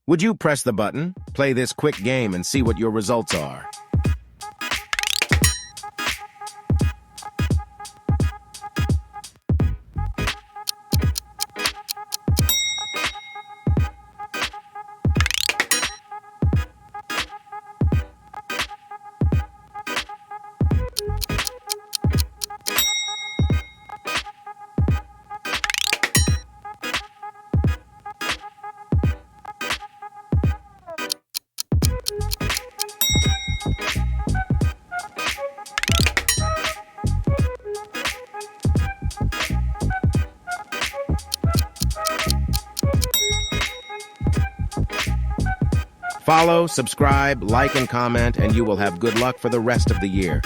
Would you press the button, play this quick game, and see what your results are? Follow, subscribe, like, and comment, and you will have good luck for the rest of the year.